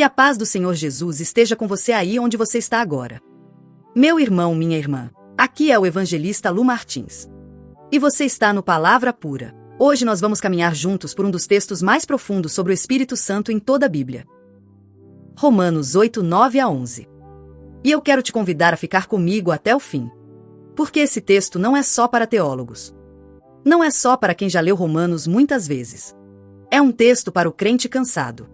Que a paz do Senhor Jesus esteja com você aí onde você está agora. Meu irmão, minha irmã, aqui é o evangelista Lu Martins. E você está no Palavra Pura. Hoje nós vamos caminhar juntos por um dos textos mais profundos sobre o Espírito Santo em toda a Bíblia. Romanos 8, 9 a 11. E eu quero te convidar a ficar comigo até o fim. Porque esse texto não é só para teólogos. Não é só para quem já leu Romanos muitas vezes. É um texto para o crente cansado.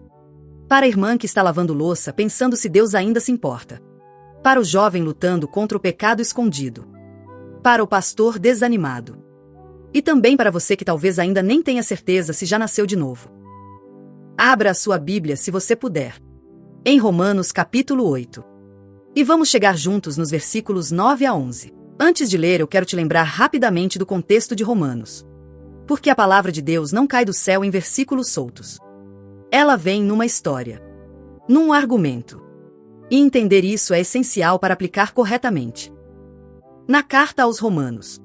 Para a irmã que está lavando louça pensando se Deus ainda se importa. Para o jovem lutando contra o pecado escondido. Para o pastor desanimado. E também para você que talvez ainda nem tenha certeza se já nasceu de novo. Abra a sua Bíblia se você puder. Em Romanos capítulo 8. E vamos chegar juntos nos versículos 9 a 11. Antes de ler, eu quero te lembrar rapidamente do contexto de Romanos. Porque a palavra de Deus não cai do céu em versículos soltos. Ela vem numa história. Num argumento. E entender isso é essencial para aplicar corretamente. Na carta aos Romanos.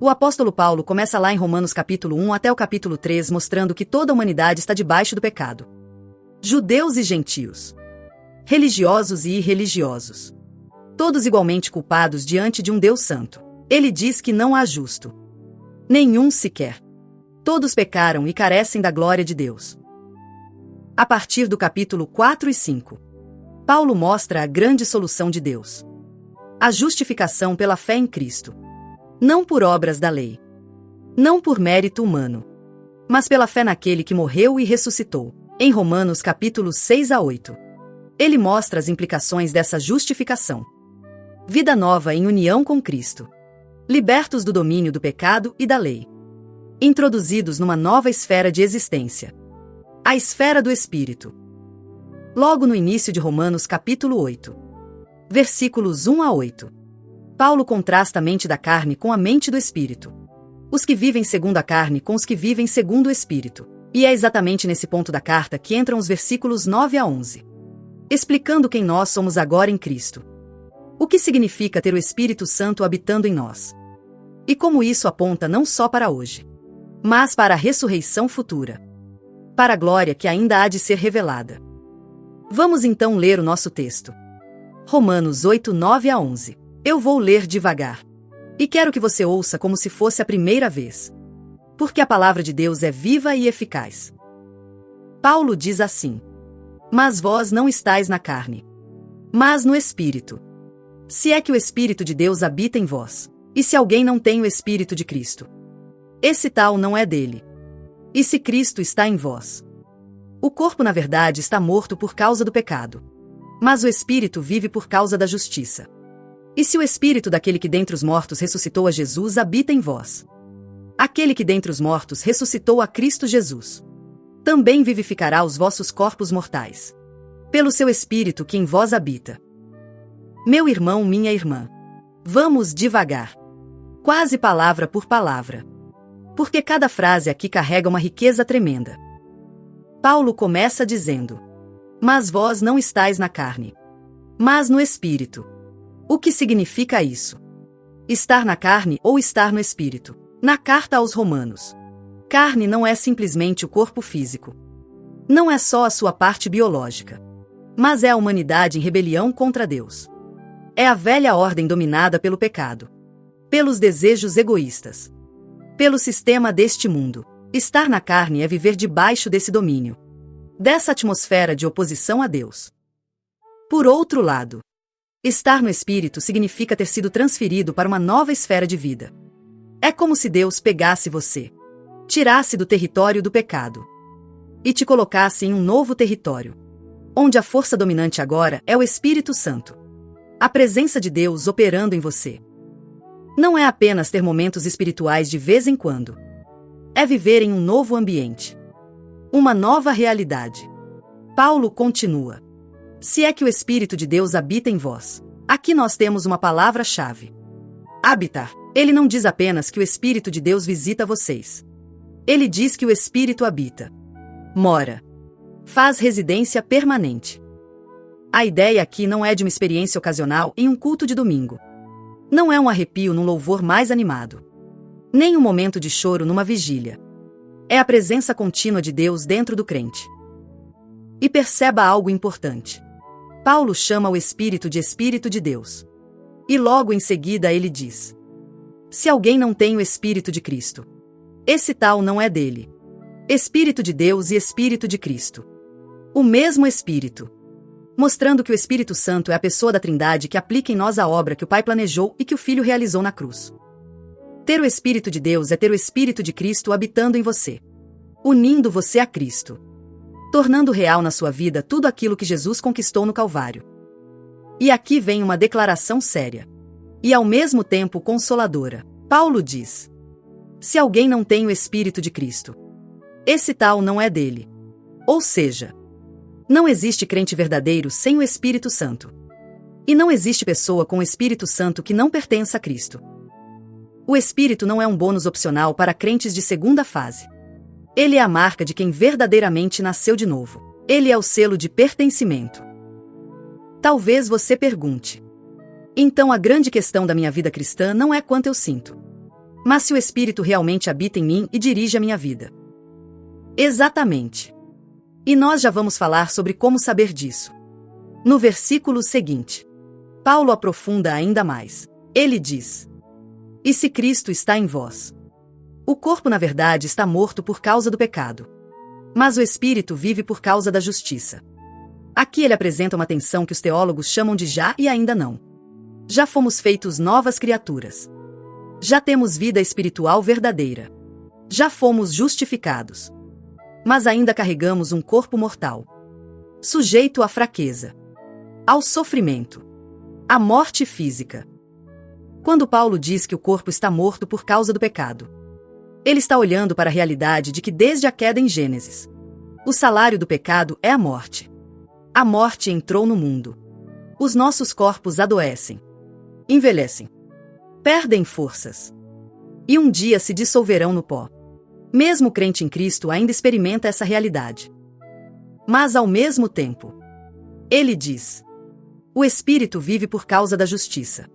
O apóstolo Paulo começa lá em Romanos capítulo 1 até o capítulo 3 mostrando que toda a humanidade está debaixo do pecado. Judeus e gentios. Religiosos e irreligiosos. Todos igualmente culpados diante de um Deus santo. Ele diz que não há justo. Nenhum sequer. Todos pecaram e carecem da glória de Deus. A partir do capítulo 4 e 5. Paulo mostra a grande solução de Deus. A justificação pela fé em Cristo. Não por obras da lei. Não por mérito humano. Mas pela fé naquele que morreu e ressuscitou. Em Romanos capítulos 6 a 8. Ele mostra as implicações dessa justificação. Vida nova em união com Cristo. Libertos do domínio do pecado e da lei. Introduzidos numa nova esfera de existência. A esfera do Espírito. Logo no início de Romanos capítulo 8. Versículos 1 a 8. Paulo contrasta a mente da carne com a mente do Espírito. Os que vivem segundo a carne com os que vivem segundo o Espírito. E é exatamente nesse ponto da carta que entram os versículos 9 a 11. Explicando quem nós somos agora em Cristo. O que significa ter o Espírito Santo habitando em nós. E como isso aponta não só para hoje, mas para a ressurreição futura. Para a glória que ainda há de ser revelada. Vamos então ler o nosso texto. Romanos 8, 9 a 11. Eu vou ler devagar. E quero que você ouça como se fosse a primeira vez. Porque a palavra de Deus é viva e eficaz. Paulo diz assim. Mas vós não estáis na carne, mas no Espírito. Se é que o Espírito de Deus habita em vós. E se alguém não tem o Espírito de Cristo, esse tal não é dele. E se Cristo está em vós? O corpo na verdade está morto por causa do pecado. Mas o Espírito vive por causa da justiça. E se o Espírito daquele que dentre os mortos ressuscitou a Jesus habita em vós? Aquele que dentre os mortos ressuscitou a Cristo Jesus também vivificará os vossos corpos mortais. Pelo seu Espírito que em vós habita. Meu irmão, minha irmã. Vamos devagar. Quase palavra por palavra. Porque cada frase aqui carrega uma riqueza tremenda. Paulo começa dizendo. Mas vós não estáis na carne, mas no Espírito. O que significa isso? Estar na carne ou estar no Espírito? Na carta aos Romanos. Carne não é simplesmente o corpo físico. Não é só a sua parte biológica. Mas é a humanidade em rebelião contra Deus. É a velha ordem dominada pelo pecado. Pelos desejos egoístas. Pelo sistema deste mundo. Estar na carne é viver debaixo desse domínio. Dessa atmosfera de oposição a Deus. Por outro lado, estar no Espírito significa ter sido transferido para uma nova esfera de vida. É como se Deus pegasse você. Tirasse do território do pecado. E te colocasse em um novo território. Onde a força dominante agora é o Espírito Santo. A presença de Deus operando em você. Não é apenas ter momentos espirituais de vez em quando. É viver em um novo ambiente. Uma nova realidade. Paulo continua. Se é que o Espírito de Deus habita em vós. Aqui nós temos uma palavra-chave. Habitar. Ele não diz apenas que o Espírito de Deus visita vocês. Ele diz que o Espírito habita. Mora. Faz residência permanente. A ideia aqui não é de uma experiência ocasional em um culto de domingo. Não é um arrepio num louvor mais animado. Nem um momento de choro numa vigília. É a presença contínua de Deus dentro do crente. E perceba algo importante. Paulo chama o Espírito de Deus. E logo em seguida ele diz: se alguém não tem o Espírito de Cristo, esse tal não é dele. Espírito de Deus e Espírito de Cristo. O mesmo Espírito. Mostrando que o Espírito Santo é a pessoa da Trindade que aplica em nós a obra que o Pai planejou e que o Filho realizou na cruz. Ter o Espírito de Deus é ter o Espírito de Cristo habitando em você, unindo você a Cristo, tornando real na sua vida tudo aquilo que Jesus conquistou no Calvário. E aqui vem uma declaração séria e ao mesmo tempo consoladora. Paulo diz: se alguém não tem o Espírito de Cristo, esse tal não é dele. Ou seja, não existe crente verdadeiro sem o Espírito Santo. E não existe pessoa com o Espírito Santo que não pertença a Cristo. O Espírito não é um bônus opcional para crentes de segunda fase. Ele é a marca de quem verdadeiramente nasceu de novo. Ele é o selo de pertencimento. Talvez você pergunte: então a grande questão da minha vida cristã não é quanto eu sinto, mas se o Espírito realmente habita em mim e dirige a minha vida. Exatamente. E nós já vamos falar sobre como saber disso. No versículo seguinte, Paulo aprofunda ainda mais. Ele diz: e se Cristo está em vós? O corpo na verdade está morto por causa do pecado, mas o Espírito vive por causa da justiça. Aqui ele apresenta uma tensão que os teólogos chamam de já e ainda não. Já fomos feitos novas criaturas. Já temos vida espiritual verdadeira. Já fomos justificados. Mas ainda carregamos um corpo mortal, sujeito à fraqueza, ao sofrimento, à morte física. Quando Paulo diz que o corpo está morto por causa do pecado, ele está olhando para a realidade de que desde a queda em Gênesis, o salário do pecado é a morte. A morte entrou no mundo. Os nossos corpos adoecem, envelhecem, perdem forças e um dia se dissolverão no pó. Mesmo o crente em Cristo ainda experimenta essa realidade. Mas ao mesmo tempo, ele diz: o Espírito vive por causa da justiça.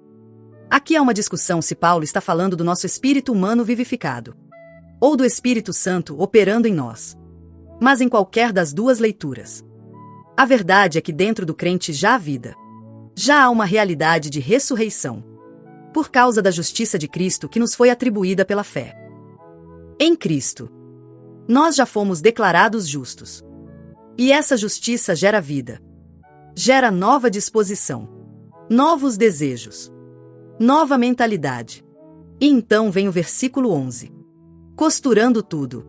Aqui há uma discussão se Paulo está falando do nosso espírito humano vivificado, ou do Espírito Santo operando em nós. Mas em qualquer das duas leituras, a verdade é que dentro do crente já há vida. Já há uma realidade de ressurreição, por causa da justiça de Cristo que nos foi atribuída pela fé. Em Cristo, nós já fomos declarados justos. E essa justiça gera vida. Gera nova disposição, novos desejos, nova mentalidade. E então vem o versículo 11. Costurando tudo,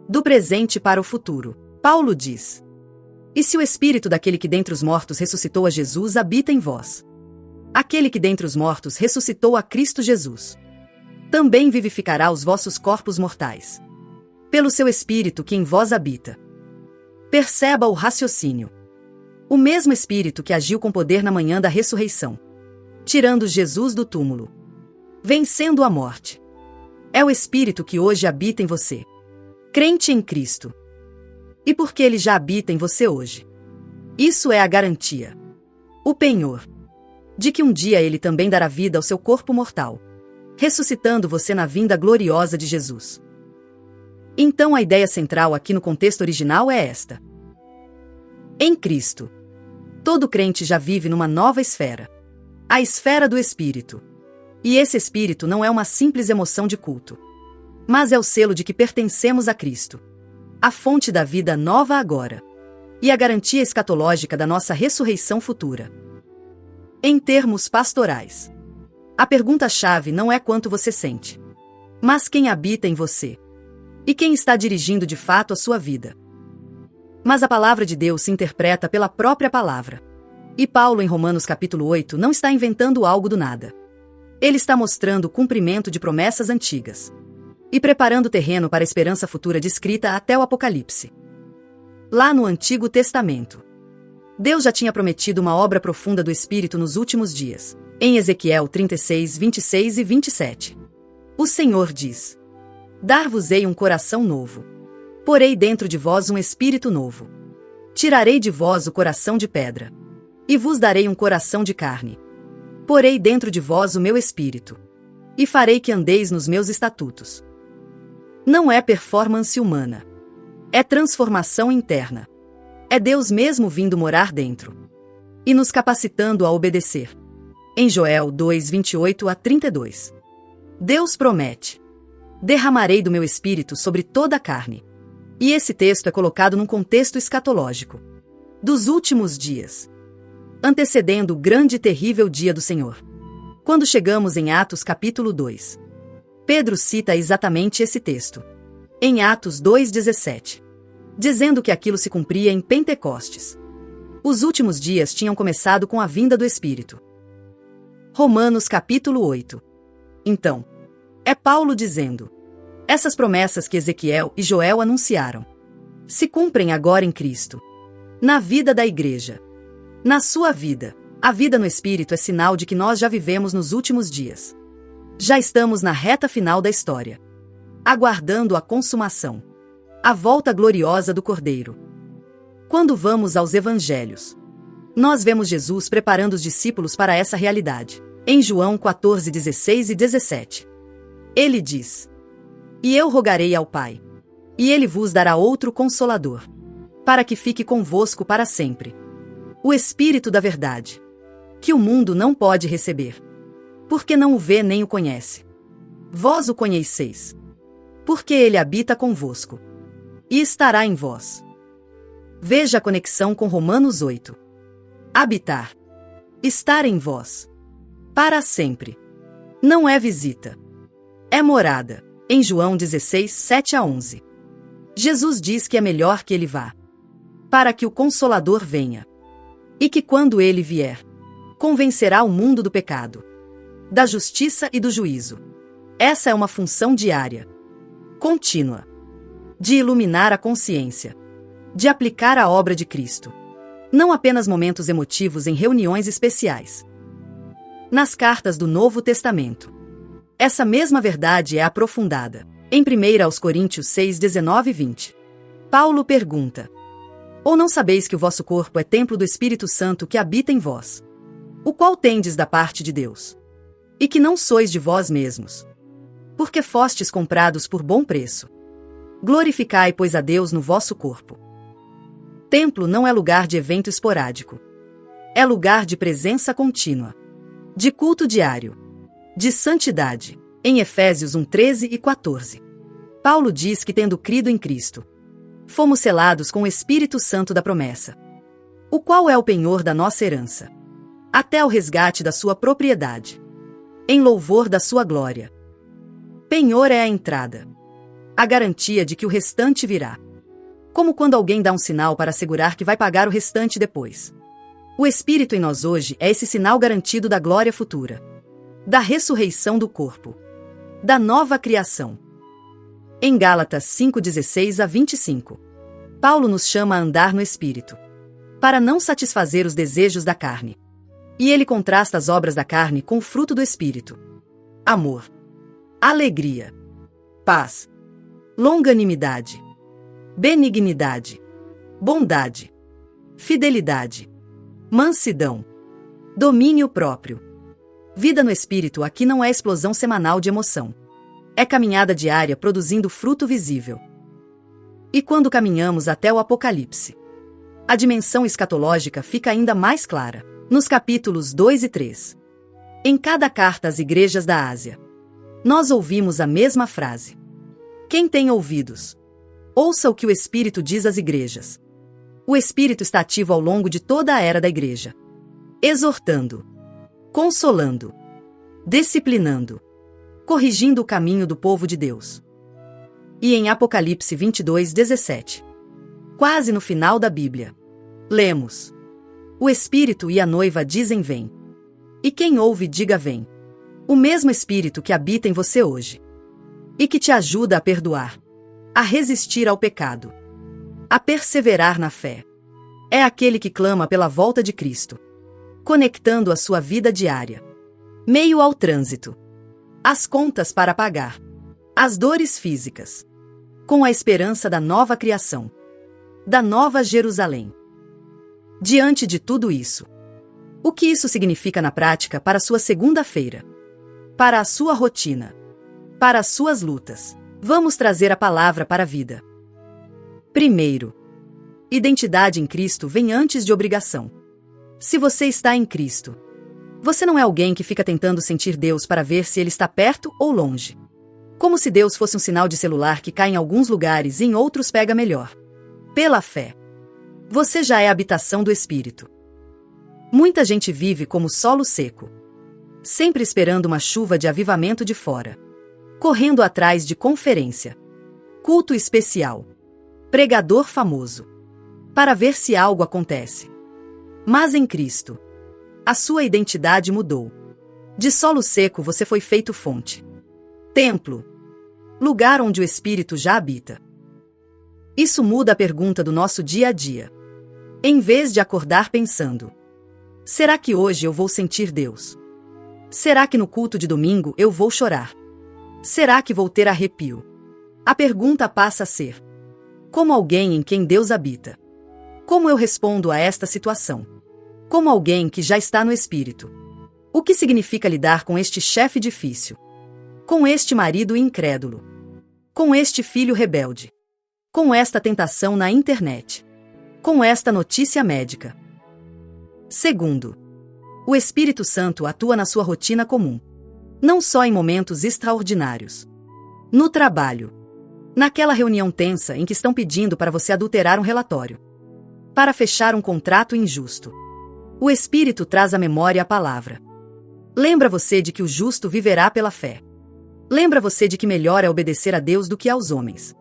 do presente para o futuro. Paulo diz: e se o Espírito daquele que dentre os mortos ressuscitou a Jesus habita em vós? Aquele que dentre os mortos ressuscitou a Cristo Jesus também vivificará os vossos corpos mortais, pelo seu Espírito que em vós habita. Perceba o raciocínio. O mesmo Espírito que agiu com poder na manhã da ressurreição, tirando Jesus do túmulo, vencendo a morte, é o Espírito que hoje habita em você, crente em Cristo. E porque ele já habita em você hoje, isso é a garantia, o penhor, de que um dia ele também dará vida ao seu corpo mortal, ressuscitando você na vinda gloriosa de Jesus. Então a ideia central aqui no contexto original é esta: em Cristo, todo crente já vive numa nova esfera, a esfera do Espírito. E esse Espírito não é uma simples emoção de culto, mas é o selo de que pertencemos a Cristo, a fonte da vida nova agora, e a garantia escatológica da nossa ressurreição futura. Em termos pastorais, a pergunta-chave não é quanto você sente, mas quem habita em você, e quem está dirigindo de fato a sua vida. Mas a palavra de Deus se interpreta pela própria palavra. E Paulo em Romanos capítulo 8 não está inventando algo do nada. Ele está mostrando o cumprimento de promessas antigas e preparando o terreno para a esperança futura descrita até o Apocalipse. Lá no Antigo Testamento, Deus já tinha prometido uma obra profunda do Espírito nos últimos dias. Em Ezequiel 36, 26 e 27. O Senhor diz: dar-vos-ei um coração novo. Porei dentro de vós um espírito novo. Tirarei de vós o coração de pedra, e vos darei um coração de carne. Porei dentro de vós o meu espírito, e farei que andeis nos meus estatutos. Não é performance humana. É transformação interna. É Deus mesmo vindo morar dentro e nos capacitando a obedecer. Em Joel 2, 28 a 32. Deus promete: derramarei do meu espírito sobre toda a carne. E esse texto é colocado num contexto escatológico dos últimos dias, antecedendo o grande e terrível dia do Senhor. Quando chegamos em Atos capítulo 2, Pedro cita exatamente esse texto, em Atos 2,17, dizendo que aquilo se cumpria em Pentecostes. Os últimos dias tinham começado com a vinda do Espírito. Romanos capítulo 8. Então, é Paulo dizendo: essas promessas que Ezequiel e Joel anunciaram se cumprem agora em Cristo, na vida da igreja, na sua vida. A vida no Espírito é sinal de que nós já vivemos nos últimos dias. Já estamos na reta final da história, aguardando a consumação, a volta gloriosa do Cordeiro. Quando vamos aos Evangelhos, nós vemos Jesus preparando os discípulos para essa realidade. Em João 14, 16 e 17. Ele diz: e eu rogarei ao Pai, e ele vos dará outro Consolador, para que fique convosco para sempre. O Espírito da verdade, que o mundo não pode receber, porque não o vê nem o conhece. Vós o conheceis, porque ele habita convosco, e estará em vós. Veja a conexão com Romanos 8. Habitar. Estar em vós. Para sempre. Não é visita. É morada. Em João 16, 7 a 11. Jesus diz que é melhor que ele vá, para que o Consolador venha. E que quando ele vier, convencerá o mundo do pecado, da justiça e do juízo. Essa é uma função diária, contínua, de iluminar a consciência, de aplicar a obra de Cristo. Não apenas momentos emotivos em reuniões especiais. Nas cartas do Novo Testamento, essa mesma verdade é aprofundada. Em 1 Coríntios 6, 19 e 20. Paulo pergunta: ou não sabeis que o vosso corpo é templo do Espírito Santo que habita em vós, o qual tendes da parte de Deus, e que não sois de vós mesmos, porque fostes comprados por bom preço? Glorificai, pois, a Deus no vosso corpo. Templo não é lugar de evento esporádico. É lugar de presença contínua, de culto diário, de santidade. Em Efésios 1, 13 e 14. Paulo diz que, tendo crido em Cristo, fomos selados com o Espírito Santo da promessa, o qual é o penhor da nossa herança, até o resgate da sua propriedade, em louvor da sua glória. Penhor é a entrada, a garantia de que o restante virá. Como quando alguém dá um sinal para assegurar que vai pagar o restante depois. O Espírito em nós hoje é esse sinal garantido da glória futura, da ressurreição do corpo, da nova criação. Em Gálatas 5, 16 a 25, Paulo nos chama a andar no Espírito, para não satisfazer os desejos da carne. E ele contrasta as obras da carne com o fruto do Espírito: amor, alegria, paz, longanimidade, benignidade, bondade, fidelidade, mansidão, domínio próprio. Vida no Espírito aqui não é explosão semanal de emoção. É caminhada diária produzindo fruto visível. E quando caminhamos até o Apocalipse, a dimensão escatológica fica ainda mais clara, nos capítulos 2 e 3. Em cada carta às igrejas da Ásia, nós ouvimos a mesma frase: quem tem ouvidos, ouça o que o Espírito diz às igrejas. O Espírito está ativo ao longo de toda a era da igreja, exortando, consolando, disciplinando, corrigindo o caminho do povo de Deus. E em Apocalipse 22, 17, quase no final da Bíblia, lemos: o Espírito e a noiva dizem vem. E quem ouve diga vem. O mesmo Espírito que habita em você hoje, e que te ajuda a perdoar, a resistir ao pecado, a perseverar na fé, é aquele que clama pela volta de Cristo, conectando a sua vida diária, meio ao trânsito, as contas para pagar, as dores físicas, com a esperança da nova criação, da nova Jerusalém. Diante de tudo isso, o que isso significa na prática para a sua segunda-feira? Para a sua rotina? Para as suas lutas? Vamos trazer a palavra para a vida. Primeiro, Identidade em Cristo vem antes de obrigação. Se você está em Cristo, você não é alguém que fica tentando sentir Deus para ver se Ele está perto ou longe. Como se Deus fosse um sinal de celular que cai em alguns lugares e em outros pega melhor. Pela fé, você já é a habitação do Espírito. Muita gente vive como solo seco, sempre esperando uma chuva de avivamento de fora, correndo atrás de conferência, culto especial, pregador famoso, para ver se algo acontece. Mas em Cristo, a sua identidade mudou. De solo seco você foi feito fonte, templo, lugar onde o Espírito já habita. Isso muda a pergunta do nosso dia a dia. Em vez de acordar pensando: será que hoje eu vou sentir Deus? Será que no culto de domingo eu vou chorar? Será que vou ter arrepio? A pergunta passa a ser: como alguém em quem Deus habita, como eu respondo a esta situação? Como alguém que já está no Espírito. O que significa lidar com este chefe difícil? Com este marido incrédulo? Com este filho rebelde? Com esta tentação na internet? Com esta notícia médica? Segundo, o Espírito Santo atua na sua rotina comum. Não só em momentos extraordinários. No trabalho. Naquela reunião tensa em que estão pedindo para você adulterar um relatório. Para fechar um contrato injusto. O Espírito traz à memória a palavra. Lembra você de que o justo viverá pela fé. Lembra você de que melhor é obedecer a Deus do que aos homens.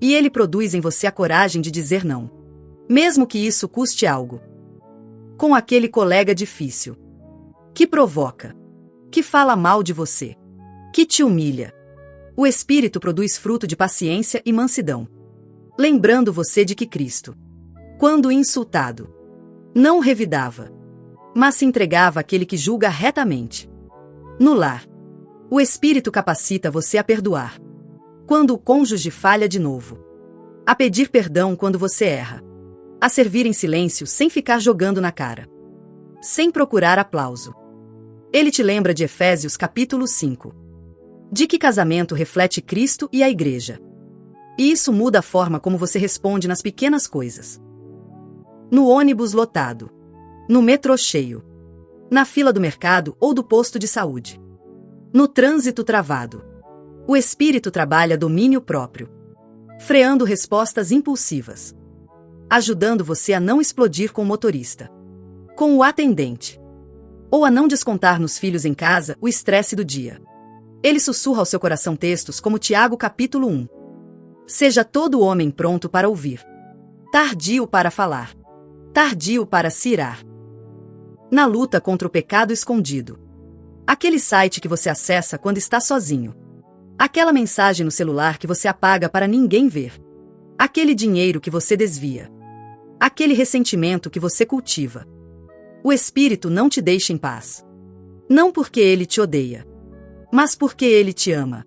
E Ele produz em você a coragem de dizer não. Mesmo que isso custe algo. Com aquele colega difícil. Que provoca. Que fala mal de você. Que te humilha. O Espírito produz fruto de paciência e mansidão. Lembrando você de que Cristo, quando insultado, não revidava, mas se entregava àquele que julga retamente. No lar, o Espírito capacita você a perdoar. Quando o cônjuge falha de novo. A pedir perdão quando você erra. A servir em silêncio sem ficar jogando na cara. Sem procurar aplauso. Ele te lembra de Efésios capítulo 5. De que casamento reflete Cristo e a Igreja. E isso muda a forma como você responde nas pequenas coisas. No ônibus lotado. No metrô cheio. Na fila do mercado ou do posto de saúde. No trânsito travado. O Espírito trabalha domínio próprio. Freando respostas impulsivas. Ajudando você a não explodir com o motorista. Com o atendente. Ou a não descontar nos filhos em casa o estresse do dia. Ele sussurra ao seu coração textos como Tiago capítulo 1. Seja todo homem pronto para ouvir. Tardio para falar. Tardio para se irar. Na luta contra o pecado escondido. Aquele site que você acessa quando está sozinho. Aquela mensagem no celular que você apaga para ninguém ver. Aquele dinheiro que você desvia. Aquele ressentimento que você cultiva. O Espírito não te deixa em paz. Não porque ele te odeia, mas porque ele te ama.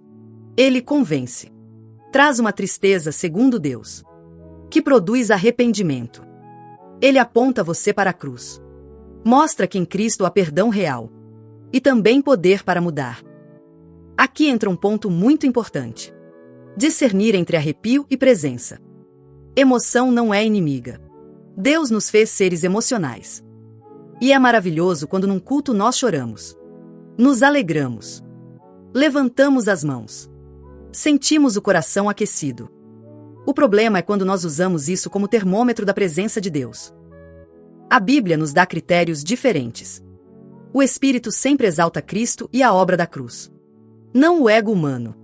Ele convence. Traz uma tristeza segundo Deus, que produz arrependimento. Ele aponta você para a cruz. Mostra que em Cristo há perdão real. E também poder para mudar. Aqui entra um ponto muito importante. Discernir entre arrepio e presença. Emoção não é inimiga. Deus nos fez seres emocionais. E é maravilhoso quando num culto nós choramos. Nos alegramos. Levantamos as mãos. Sentimos o coração aquecido. O problema é quando nós usamos isso como termômetro da presença de Deus. A Bíblia nos dá critérios diferentes. O Espírito sempre exalta Cristo e a obra da cruz. Não o ego humano.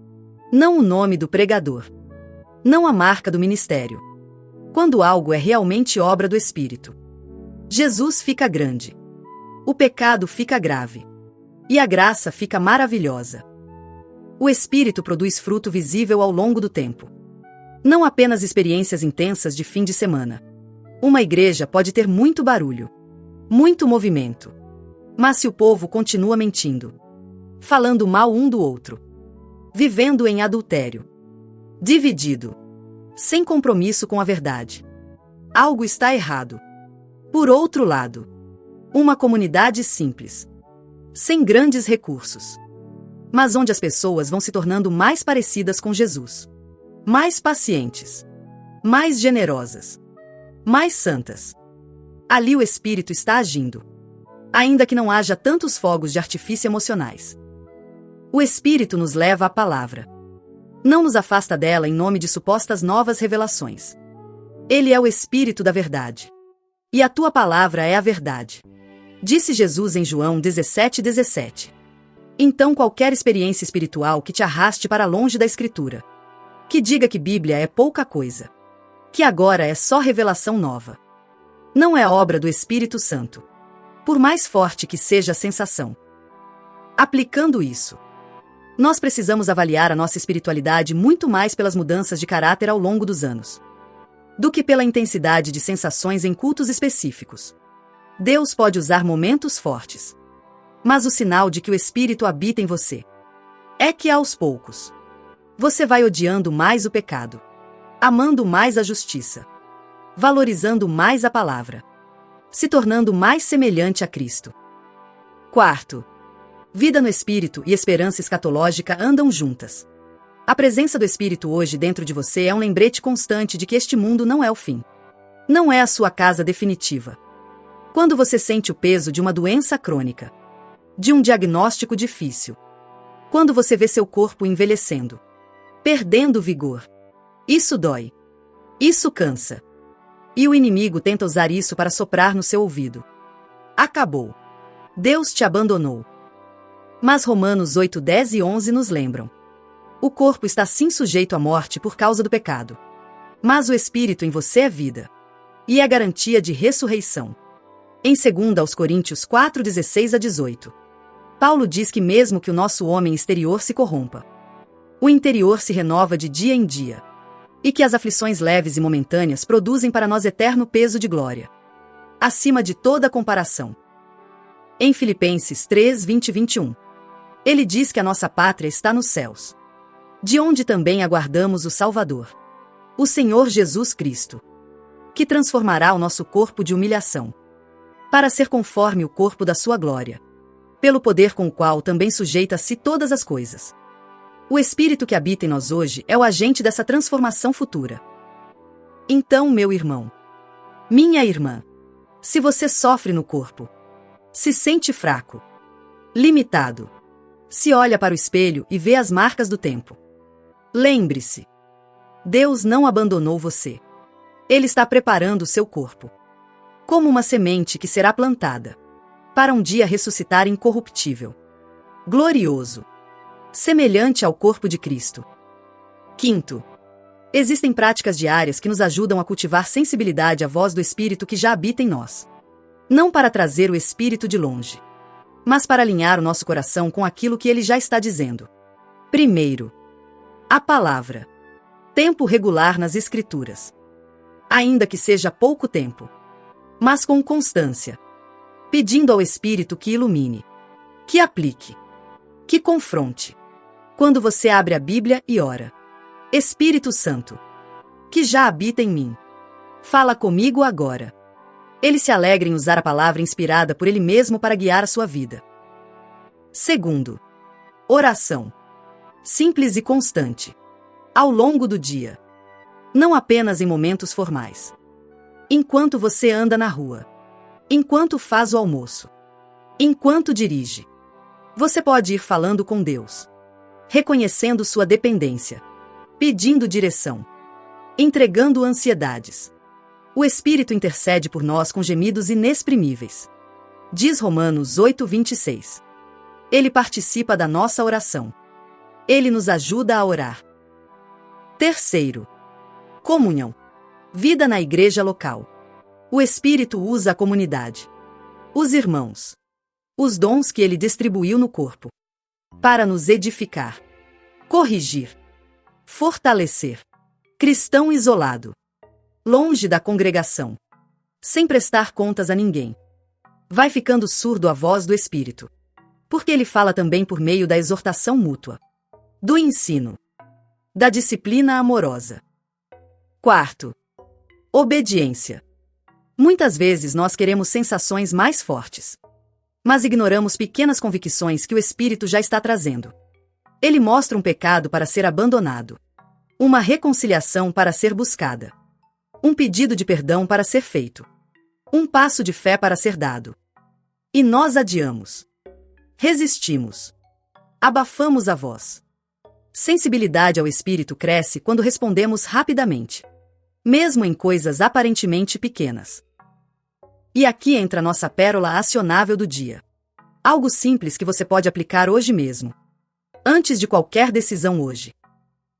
Não o nome do pregador. Não a marca do ministério. Quando algo é realmente obra do Espírito. Jesus fica grande. O pecado fica grave. E a graça fica maravilhosa. O Espírito produz fruto visível ao longo do tempo. Não apenas experiências intensas de fim de semana. Uma igreja pode ter muito barulho, muito movimento. Mas se o povo continua mentindo, falando mal um do outro, vivendo em adultério, dividido, sem compromisso com a verdade, algo está errado. Por outro lado, uma comunidade simples, sem grandes recursos, mas onde as pessoas vão se tornando mais parecidas com Jesus, mais pacientes, mais generosas, mais santas. Ali o Espírito está agindo. Ainda que não haja tantos fogos de artifício emocionais. O Espírito nos leva à palavra. Não nos afasta dela em nome de supostas novas revelações. Ele é o Espírito da verdade. E a tua palavra é a verdade. Disse Jesus em João 17:17. Então qualquer experiência espiritual que te arraste para longe da Escritura. Que diga que Bíblia é pouca coisa. Que agora é só revelação nova. Não é obra do Espírito Santo. Por mais forte que seja a sensação. Aplicando isso, nós precisamos avaliar a nossa espiritualidade muito mais pelas mudanças de caráter ao longo dos anos, do que pela intensidade de sensações em cultos específicos. Deus pode usar momentos fortes, mas o sinal de que o Espírito habita em você é que, aos poucos, você vai odiando mais o pecado, amando mais a justiça, valorizando mais a palavra, se tornando mais semelhante a Cristo. Quarto, vida no Espírito e esperança escatológica andam juntas. A presença do Espírito hoje dentro de você é um lembrete constante de que este mundo não é o fim. Não é a sua casa definitiva. Quando você sente o peso de uma doença crônica, de um diagnóstico difícil, quando você vê seu corpo envelhecendo, perdendo vigor, isso dói. Isso cansa. E o inimigo tenta usar isso para soprar no seu ouvido. Acabou. Deus te abandonou. Mas Romanos 8, 10 e 11 nos lembram. O corpo está sim sujeito à morte por causa do pecado. Mas o Espírito em você é vida. E é garantia de ressurreição. Em 2 Coríntios 4, 16 a 18. Paulo diz que mesmo que o nosso homem exterior se corrompa, o interior se renova de dia em dia. E que as aflições leves e momentâneas produzem para nós eterno peso de glória, acima de toda comparação. Em Filipenses 3, 20 e 21, ele diz que a nossa pátria está nos céus, de onde também aguardamos o Salvador, o Senhor Jesus Cristo, que transformará o nosso corpo de humilhação, para ser conforme o corpo da sua glória, pelo poder com o qual também sujeita-se todas as coisas. O Espírito que habita em nós hoje é o agente dessa transformação futura. Então, meu irmão, minha irmã, se você sofre no corpo, se sente fraco, limitado, se olha para o espelho e vê as marcas do tempo, lembre-se, Deus não abandonou você. Ele está preparando o seu corpo, como uma semente que será plantada, para um dia ressuscitar incorruptível, glorioso, semelhante ao corpo de Cristo. Quinto, existem práticas diárias que nos ajudam a cultivar sensibilidade à voz do Espírito que já habita em nós. Não para trazer o Espírito de longe, mas para alinhar o nosso coração com aquilo que ele já está dizendo. Primeiro, a palavra. Tempo regular nas Escrituras. Ainda que seja pouco tempo, mas com constância. Pedindo ao Espírito que ilumine, que aplique, que confronte. Quando você abre a Bíblia e ora. Espírito Santo, que já habita em mim, fala comigo agora. Ele se alegra em usar a palavra inspirada por ele mesmo para guiar a sua vida. Segundo, oração. Simples e constante. Ao longo do dia. Não apenas em momentos formais. Enquanto você anda na rua. Enquanto faz o almoço. Enquanto dirige. Você pode ir falando com Deus, reconhecendo sua dependência, pedindo direção, entregando ansiedades. O Espírito intercede por nós com gemidos inexprimíveis. Diz Romanos 8, 26. Ele participa da nossa oração. Ele nos ajuda a orar. Terceiro, comunhão. Vida na igreja local. O Espírito usa a comunidade, os irmãos, os dons que ele distribuiu no corpo, para nos edificar, corrigir, fortalecer. Cristão isolado, longe da congregação, sem prestar contas a ninguém, vai ficando surdo à voz do Espírito, porque ele fala também por meio da exortação mútua, do ensino, da disciplina amorosa. Quarto, obediência. Muitas vezes nós queremos sensações mais fortes, mas ignoramos pequenas convicções que o Espírito já está trazendo. Ele mostra um pecado para ser abandonado, uma reconciliação para ser buscada, Um pedido de perdão para ser feito. Um passo de fé para ser dado. E nós adiamos. Resistimos. Abafamos a voz. Sensibilidade ao espírito cresce quando respondemos rapidamente, mesmo em coisas aparentemente pequenas. E aqui entra nossa pérola acionável do dia. Algo simples que você pode aplicar hoje mesmo. Antes de qualquer decisão hoje.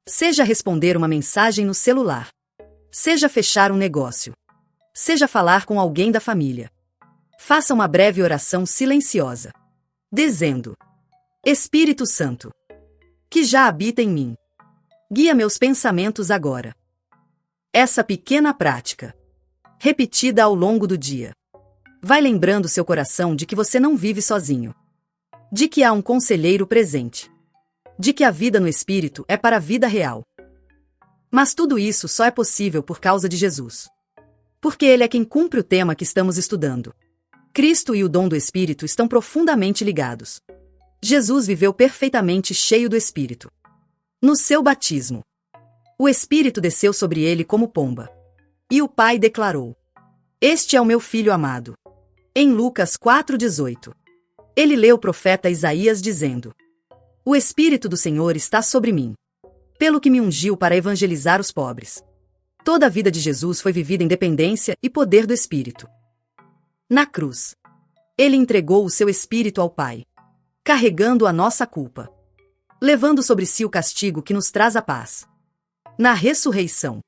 Seja responder uma mensagem no celular. Seja fechar um negócio. Seja falar com alguém da família. Faça uma breve oração silenciosa, dizendo: Espírito Santo, que já habita em mim, guia meus pensamentos agora. Essa pequena prática, repetida ao longo do dia, vai lembrando seu coração de que você não vive sozinho, de que há um conselheiro presente, de que a vida no Espírito é para a vida real. Mas tudo isso só é possível por causa de Jesus. Porque Ele é quem cumpre o tema que estamos estudando. Cristo e o dom do Espírito estão profundamente ligados. Jesus viveu perfeitamente cheio do Espírito. No seu batismo, o Espírito desceu sobre ele como pomba. E o Pai declarou: Este é o meu Filho amado. Em Lucas 4,18. Ele leu o profeta Isaías dizendo: O Espírito do Senhor está sobre mim, pelo que me ungiu para evangelizar os pobres. Toda a vida de Jesus foi vivida em dependência e poder do Espírito. Na cruz, ele entregou o seu Espírito ao Pai, carregando a nossa culpa, levando sobre si o castigo que nos traz a paz. Na ressurreição,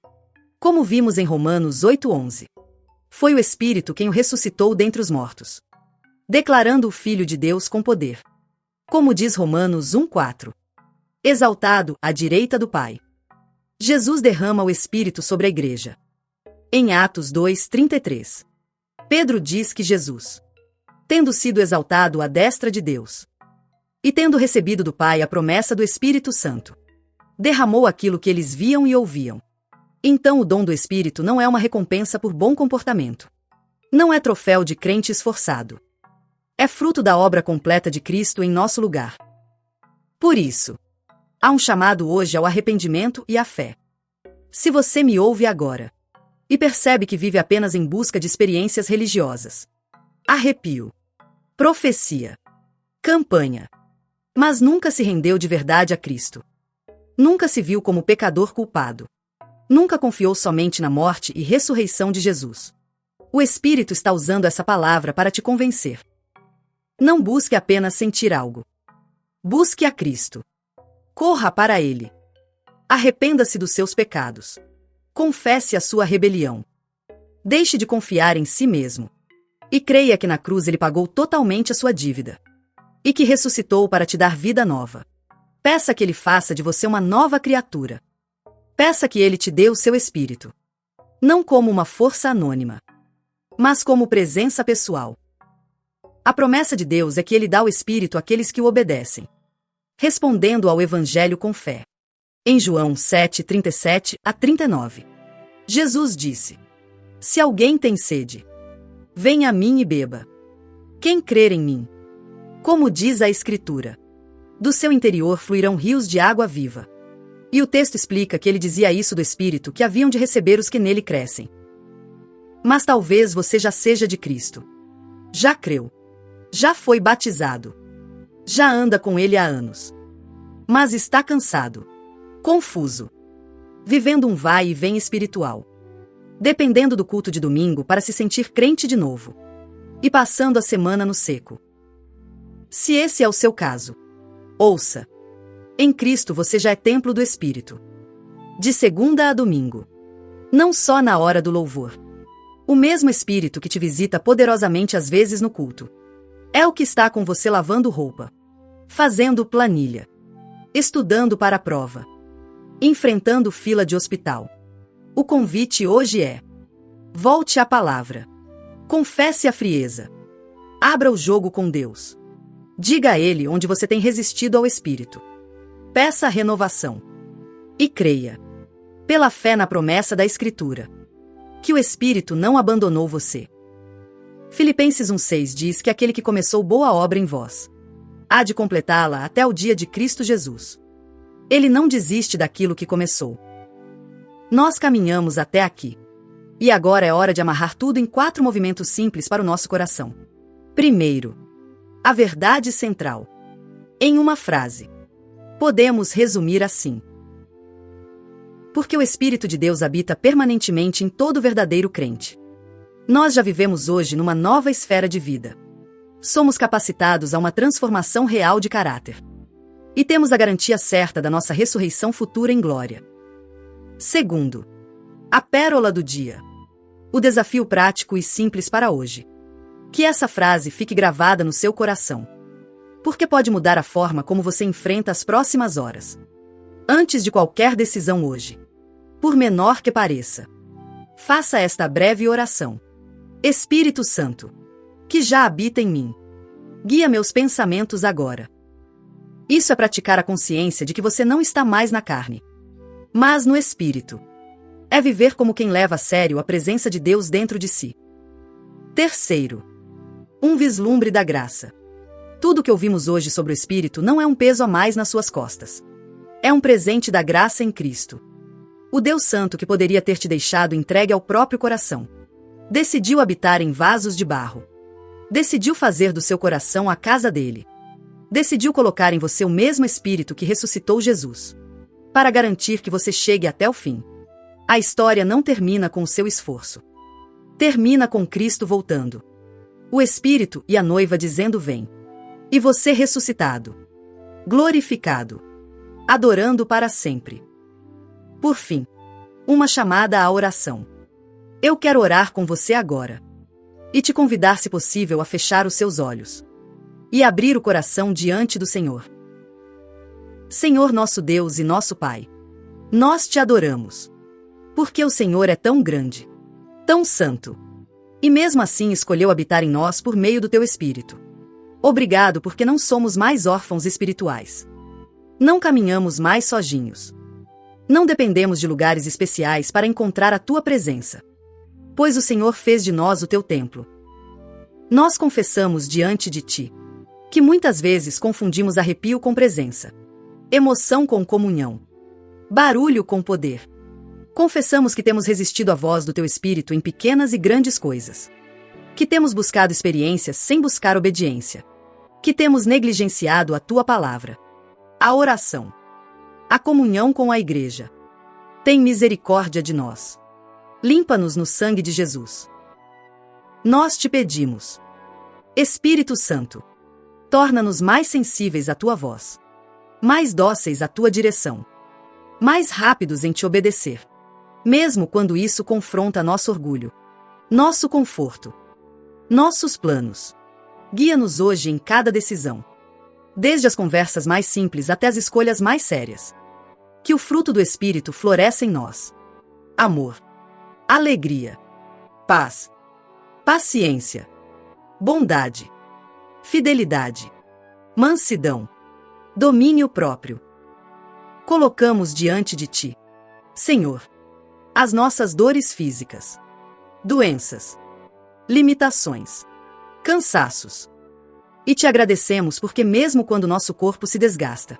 como vimos em Romanos 8,11, foi o Espírito quem o ressuscitou dentre os mortos, declarando o Filho de Deus com poder. Como diz Romanos 1,4, exaltado à direita do Pai. Jesus derrama o Espírito sobre a Igreja. Em Atos 2,33, Pedro diz que Jesus, tendo sido exaltado à destra de Deus, e tendo recebido do Pai a promessa do Espírito Santo, derramou aquilo que eles viam e ouviam. Então o dom do Espírito não é uma recompensa por bom comportamento. Não é troféu de crente esforçado. É fruto da obra completa de Cristo em nosso lugar. Por isso, há um chamado hoje ao arrependimento e à fé. Se você me ouve agora e percebe que vive apenas em busca de experiências religiosas, arrepio, profecia, campanha, mas nunca se rendeu de verdade a Cristo, nunca se viu como pecador culpado, nunca confiou somente na morte e ressurreição de Jesus, o Espírito está usando essa palavra para te convencer. Não busque apenas sentir algo. Busque a Cristo. Corra para Ele. Arrependa-se dos seus pecados. Confesse a sua rebelião. Deixe de confiar em si mesmo. E creia que na cruz Ele pagou totalmente a sua dívida. E que ressuscitou para te dar vida nova. Peça que Ele faça de você uma nova criatura. Peça que Ele te dê o seu Espírito. Não como uma força anônima, mas como presença pessoal. A promessa de Deus é que Ele dá o Espírito àqueles que o obedecem, respondendo ao Evangelho com fé. Em João 7:37-39, Jesus disse: Se alguém tem sede, venha a mim e beba. Quem crer em mim, como diz a Escritura, do seu interior fluirão rios de água viva. E o texto explica que ele dizia isso do Espírito que haviam de receber os que nele crescem. Mas talvez você já seja de Cristo. Já creu. Já foi batizado. Já anda com Ele há anos. Mas está cansado, confuso, vivendo um vai e vem espiritual, dependendo do culto de domingo para se sentir crente de novo, e passando a semana no seco. Se esse é o seu caso, ouça. Em Cristo você já é templo do Espírito. De segunda a domingo. Não só na hora do louvor. O mesmo Espírito que te visita poderosamente às vezes no culto. É o que está com você lavando roupa, fazendo planilha, estudando para a prova, enfrentando fila de hospital. O convite hoje é: volte à palavra. Confesse a frieza. Abra o jogo com Deus. Diga a Ele onde você tem resistido ao Espírito. Peça a renovação. E creia, pela fé na promessa da Escritura, que o Espírito não abandonou você. Filipenses 1,6 diz que aquele que começou boa obra em vós há de completá-la até o dia de Cristo Jesus. Ele não desiste daquilo que começou. Nós caminhamos até aqui, E agora é hora de amarrar tudo em 4 movimentos simples para o nosso coração. Primeiro, a verdade central. Em uma frase. Podemos resumir assim: porque o Espírito de Deus habita permanentemente em todo verdadeiro crente. Nós já vivemos hoje numa nova esfera de vida. Somos capacitados a uma transformação real de caráter. E temos a garantia certa da nossa ressurreição futura em glória. Segundo, a pérola do dia. O desafio prático e simples para hoje. Que essa frase fique gravada no seu coração. Porque pode mudar a forma como você enfrenta as próximas horas. Antes de qualquer decisão hoje. Por menor que pareça. Faça esta breve oração. Espírito Santo, que já habita em mim, guia meus pensamentos agora. Isso é praticar a consciência de que você não está mais na carne, mas no Espírito. É viver como quem leva a sério a presença de Deus dentro de si. Terceiro, um vislumbre da graça. Tudo o que ouvimos hoje sobre o Espírito não é um peso a mais nas suas costas. É um presente da graça em Cristo. O Deus Santo que poderia ter te deixado entregue ao próprio coração. Decidiu habitar em vasos de barro. Decidiu fazer do seu coração a casa dele. Decidiu colocar em você o mesmo Espírito que ressuscitou Jesus. Para garantir que você chegue até o fim. A história não termina com o seu esforço. Termina com Cristo voltando. O Espírito e a noiva dizendo vem. E você ressuscitado. Glorificado. Adorando para sempre. Por fim, uma chamada à oração. Eu quero orar com você agora. E te convidar, se possível, a fechar os seus olhos. E abrir o coração diante do Senhor. Senhor nosso Deus e nosso Pai. Nós te adoramos. Porque o Senhor é tão grande. Tão santo. E mesmo assim escolheu habitar em nós por meio do teu Espírito. Obrigado porque não somos mais órfãos espirituais. Não caminhamos mais sozinhos. Não dependemos de lugares especiais para encontrar a tua presença. Pois o Senhor fez de nós o teu templo. Nós confessamos diante de ti que muitas vezes confundimos arrepio com presença, emoção com comunhão, barulho com poder. Confessamos que temos resistido à voz do teu Espírito em pequenas e grandes coisas. Que temos buscado experiências sem buscar obediência. Que temos negligenciado a tua palavra, a oração, a comunhão com a igreja. Tem misericórdia de nós. Limpa-nos no sangue de Jesus. Nós te pedimos. Espírito Santo, torna-nos mais sensíveis à tua voz, mais dóceis à tua direção, mais rápidos em te obedecer, mesmo quando isso confronta nosso orgulho, nosso conforto, nossos planos. Guia-nos hoje em cada decisão, desde as conversas mais simples até as escolhas mais sérias. Que o fruto do Espírito floresça em nós. Amor, alegria, paz, paciência, bondade, fidelidade, mansidão, domínio próprio. Colocamos diante de ti, Senhor, as nossas dores físicas, doenças, limitações, cansaços. E te agradecemos porque mesmo quando nosso corpo se desgasta,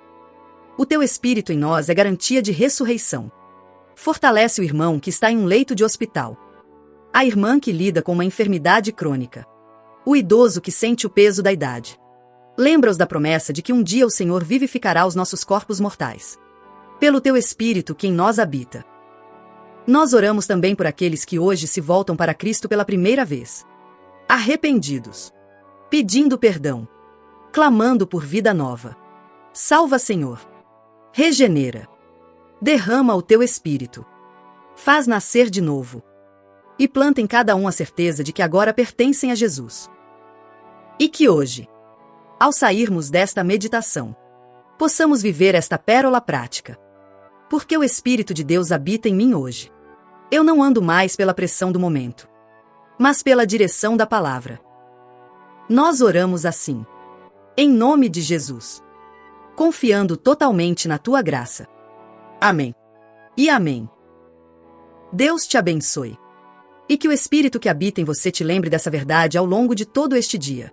o teu Espírito em nós é garantia de ressurreição. Fortalece o irmão que está em um leito de hospital, a irmã que lida com uma enfermidade crônica, o idoso que sente o peso da idade. Lembra-os da promessa de que um dia o Senhor vivificará os nossos corpos mortais, pelo teu Espírito que em nós habita. Nós oramos também por aqueles que hoje se voltam para Cristo pela primeira vez, arrependidos, pedindo perdão, clamando por vida nova. Salva, Senhor. Regenera. Derrama o teu Espírito. Faz nascer de novo. E planta em cada um a certeza de que agora pertencem a Jesus. E que hoje, ao sairmos desta meditação, possamos viver esta pérola prática. Porque o Espírito de Deus habita em mim hoje. Eu não ando mais pela pressão do momento, mas pela direção da palavra. Nós oramos assim, em nome de Jesus, confiando totalmente na tua graça. Amém. E amém. Deus te abençoe. E que o Espírito que habita em você te lembre dessa verdade ao longo de todo este dia.